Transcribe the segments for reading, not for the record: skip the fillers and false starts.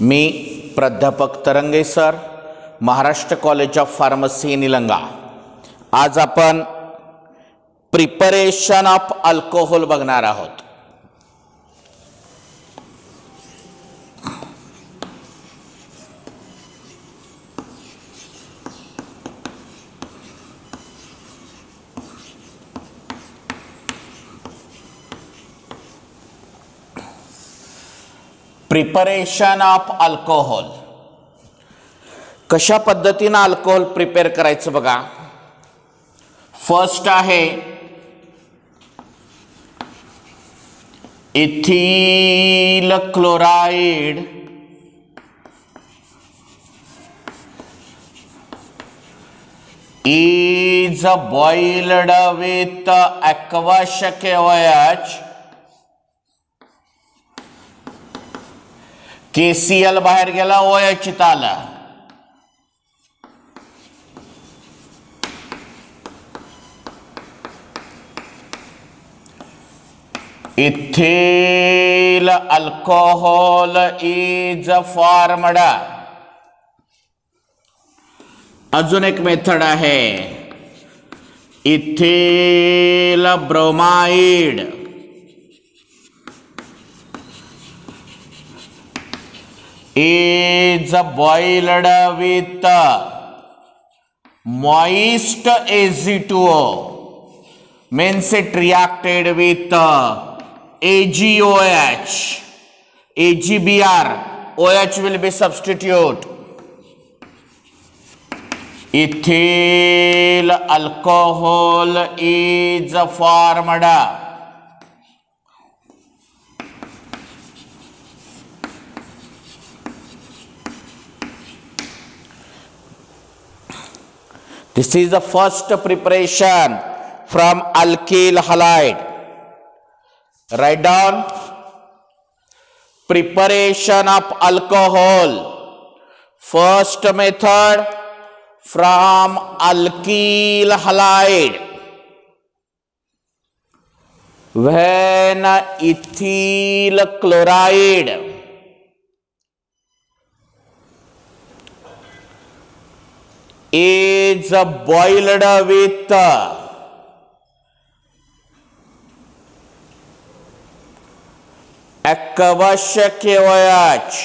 मी प्राध्यापक तरंगे sir, Maharashtra college of pharmacy Nilanga. आज आपण प्रिपरेशन ऑफ अल्कोहोल बघणार आहोत। प्रिपरेशन ऑफ अल्कोहोल, कशा पद्धतीने अल्कोहोल प्रिपेअर करायचं बघा। फर्स्ट आहे ethyl chloride is boiled with aqueous KOH, KCl बाहेर गेला, OH इथं आला। Ethyl alcohol is formed. अजून एक मेथड आहे ethyl bromide, is boiled with moist Ag2O, means it reacted with AgOH, AgBr, OH will be substitute। ethyl alcohol is formed। This is the first preparation from alkyl halide. Write down preparation of alcohol. First method from alkyl halide. When ethyl chloride is boiled with aqueous KOH,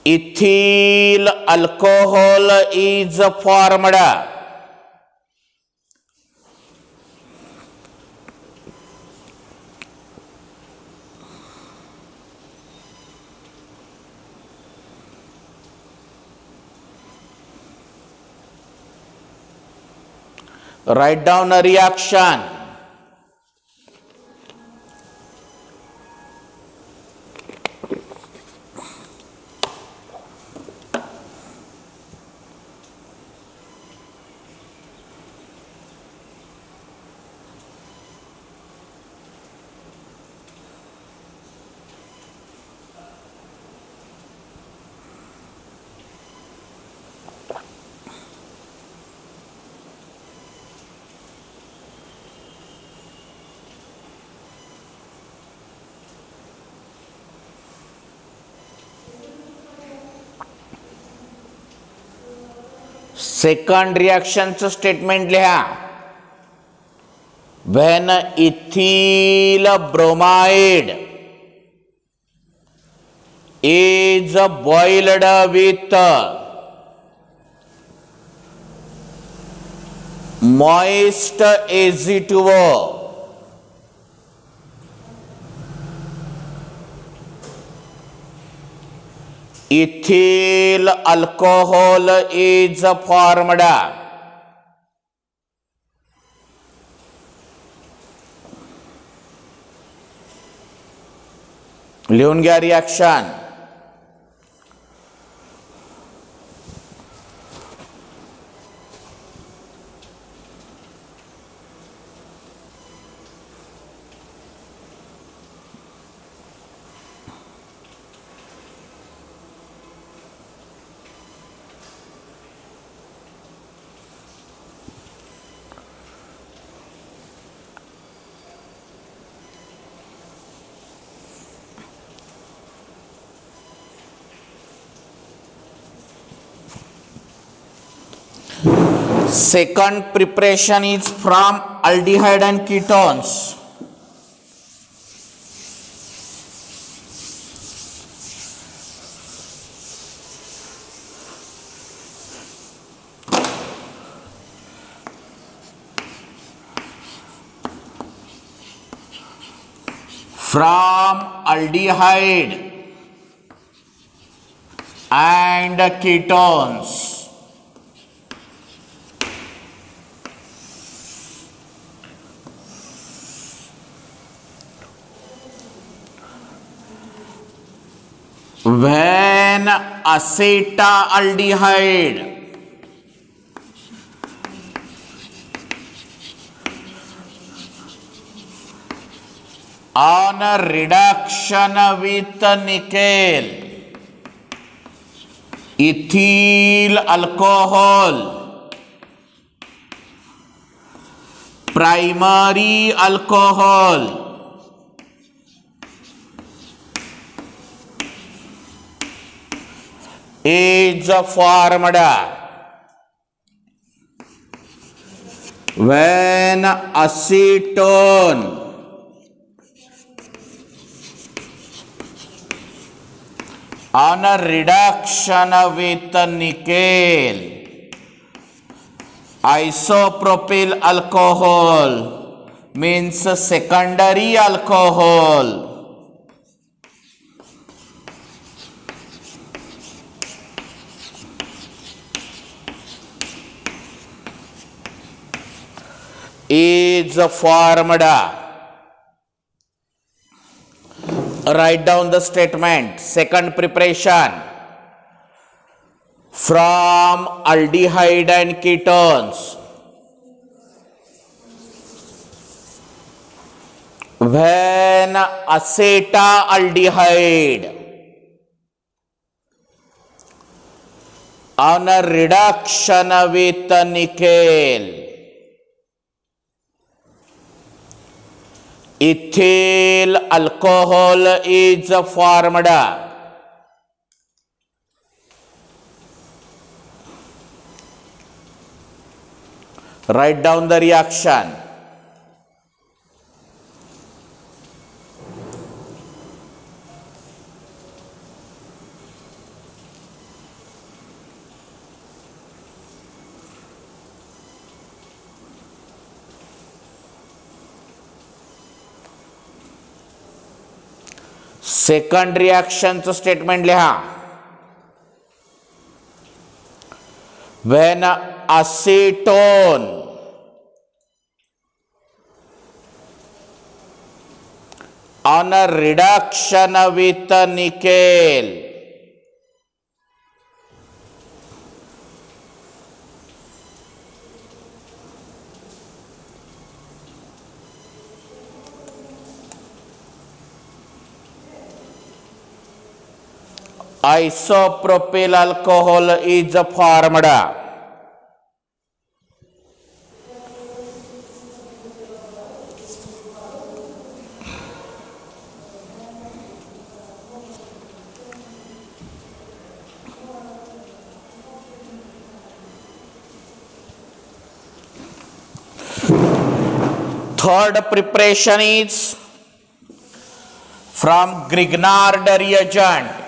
ethyl alcohol is formed। Write down a reaction. Second रिएक्शनचं statement लिहा। when ethyl bromide is boiled with moist Ag2O, ethyl alcohol is formed। लिहून घ्या reaction. Second preparation is from aldehyde and ketones. From aldehyde and ketones. When acetaldehyde on a reduction with nickel, ethyl alcohol, primary alcohol, is formed when acetone on a reduction with nickel, isopropyl alcohol means secondary alcohol, is formed. Write down the statement. Second preparation from aldehyde and ketones. When acetaldehyde on a reduction with nickel, ethyl alcohol is formed. Write down the reaction. Second रिएक्शनचं statement लिहा. when acetone on a reduction with nickel, isopropyl alcohol is formed. Third preparation is from Grignard reagent.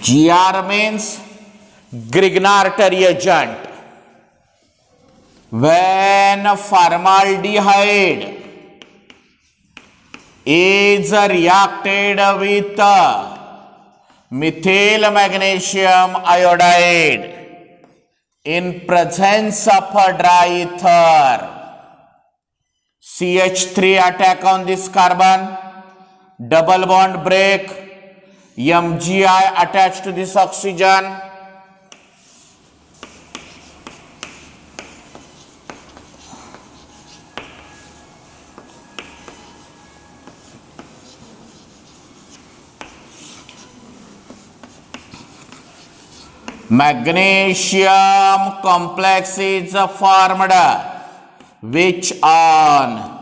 GR means Grignard reagent. When formaldehyde is reacted with methyl magnesium iodide in presence of a dry ether, CH3 attack on this carbon, double bond break, MgI attached to this oxygen, Magnesium complex is formed which on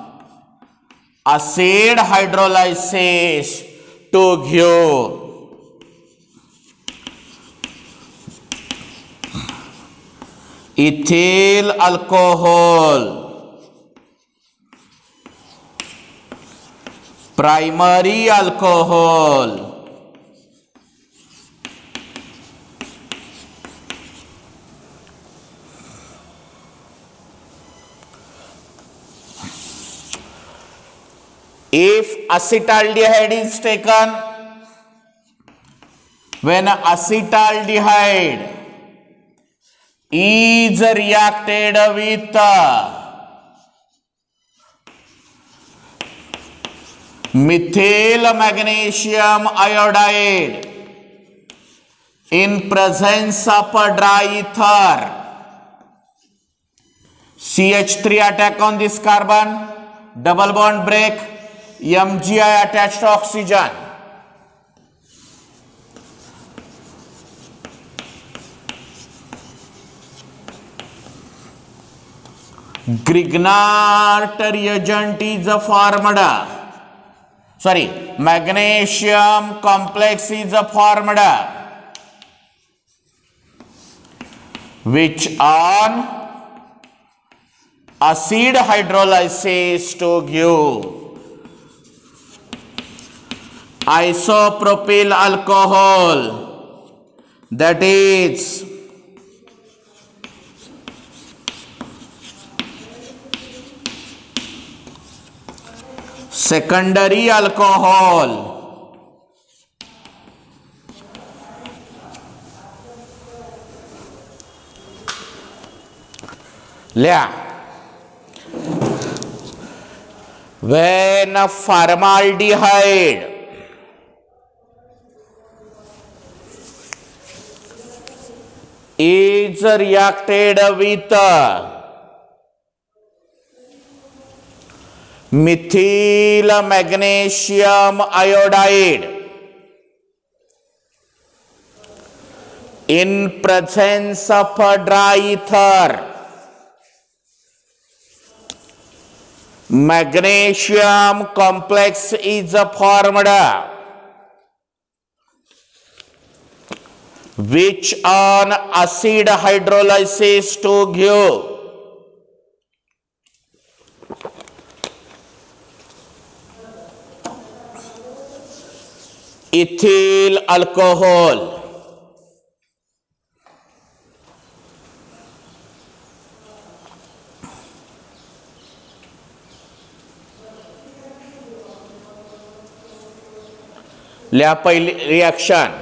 acid hydrolysis to give ethyl alcohol, primary alcohol. If acetaldehyde is taken, when acetaldehyde is reacted with methyl magnesium iodide in presence of dry ether, CH3 attack on this carbon, double bond break, MgI attached to oxygen. Grignard reagent is formed. Magnesium complex is formed which on acid hydrolysis to give isopropyl alcohol, that is secondary alcohol. When formaldehyde is reacted with methyl magnesium iodide in presence of dry ether, magnesium complex is formed which on acid hydrolysis to give ethyl alcohol. पहली reaction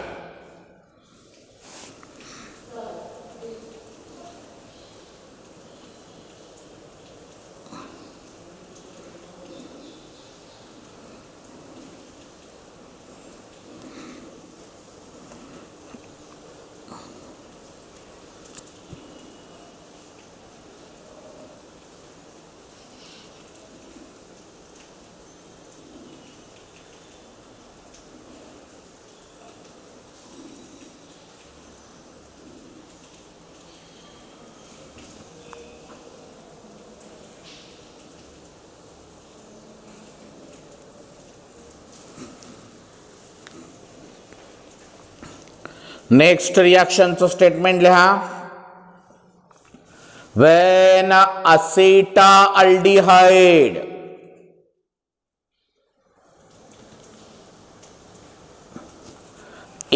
next reaction चं statement लिहा. When acetaldehyde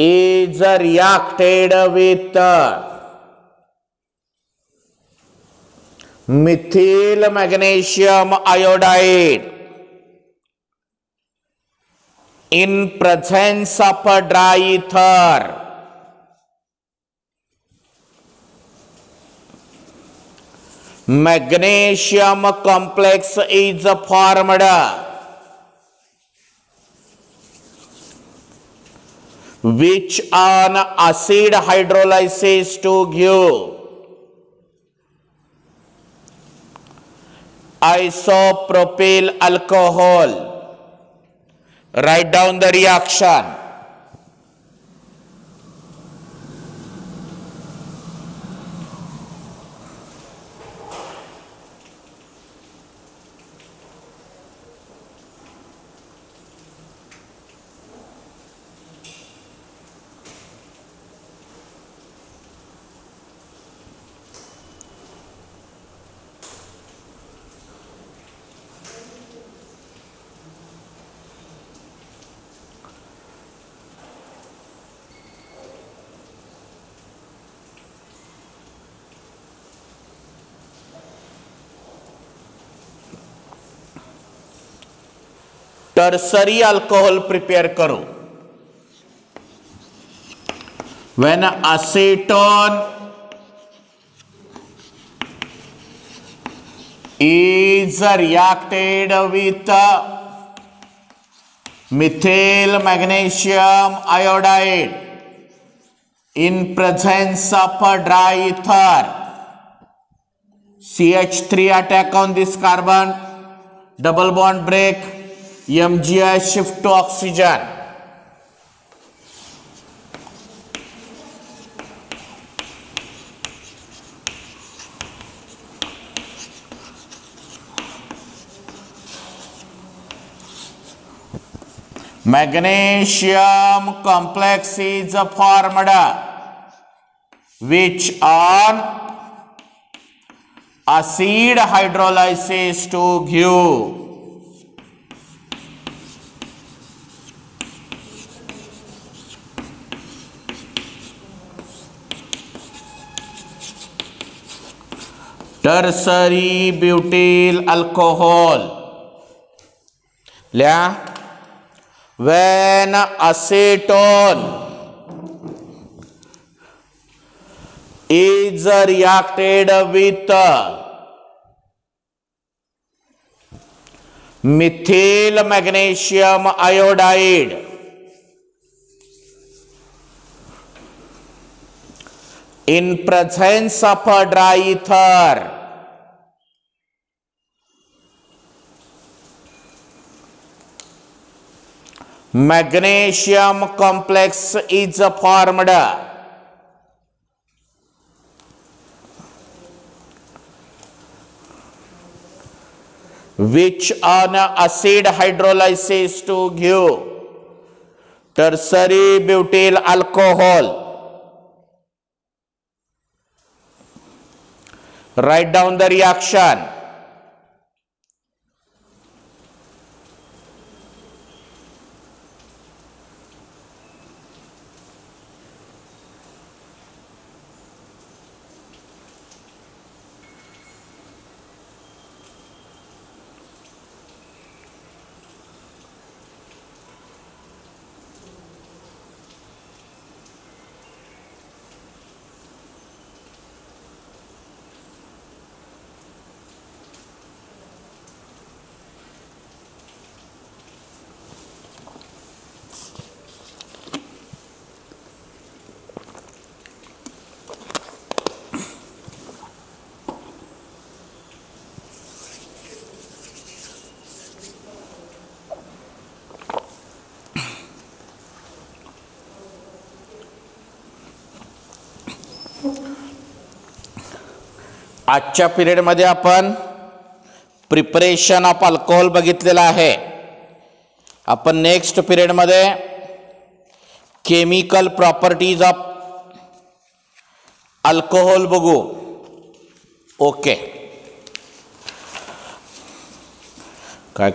is reacted with methyl magnesium iodide in presence of dry ether, magnesium complex is formed which on acid hydrolysis to give isopropyl alcohol. Write down the reaction. Tertiary alcohol prepare करू. When acetone is reacted with methyl magnesium iodide in presence of a dry ether, CH3 attack on this carbon, double bond break, MgI shift to oxygen. Magnesium complex is formed which on acid hydrolysis to give tertiary butyl alcohol. When acetone is reacted with methyl magnesium iodide in presence of a dry ether, magnesium complex is formed which on acid hydrolysis to give tertiary butyl alcohol. Write down the reaction. आजच्या period मध्ये आपण preparation of alcohol बघितलेला आहे. आपण next period मध्ये chemical properties of alcohol बघू. Okay. काय